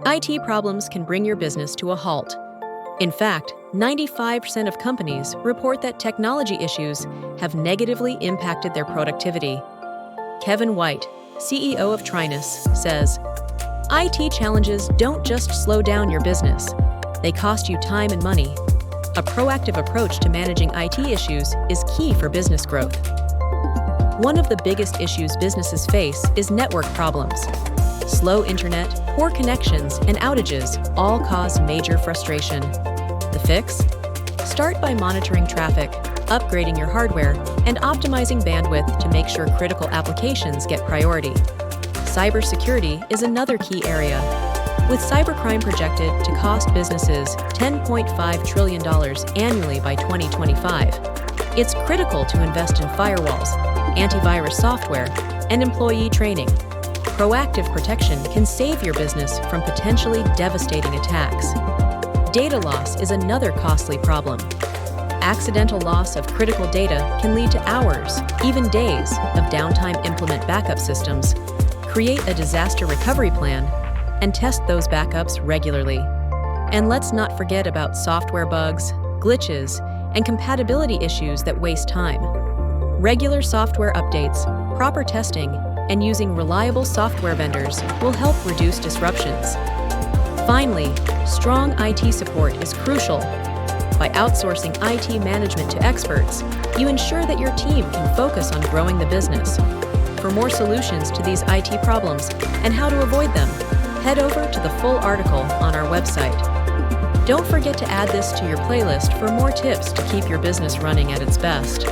IT problems can bring your business to a halt. In fact, 95% of companies report that technology issues have negatively impacted their productivity. Kevin White, CEO of TRINUS, says, IT challenges don't just slow down your business, they cost you time and money. A proactive approach to managing IT issues is key for business growth. One of the biggest issues businesses face is network problems. Slow internet, poor connections, and outages all cause major frustration. The fix? Start by monitoring traffic, upgrading your hardware, and optimizing bandwidth to make sure critical applications get priority. Cybersecurity is another key area. With cybercrime projected to cost businesses $10.5 trillion annually by 2025, it's critical to invest in firewalls, antivirus software, and employee training. Proactive protection can save your business from potentially devastating attacks. Data loss is another costly problem. Accidental loss of critical data can lead to hours, even days, of downtime. Implement backup systems, create a disaster recovery plan, and test those backups regularly. And let's not forget about software bugs, glitches, and compatibility issues that waste time. Regular software updates, proper testing, and using reliable software vendors will help reduce disruptions. Finally, strong IT support is crucial. By outsourcing IT management to experts, you ensure that your team can focus on growing the business. For more solutions to these IT problems and how to avoid them, head over to the full article on our website. Don't forget to add this to your playlist for more tips to keep your business running at its best.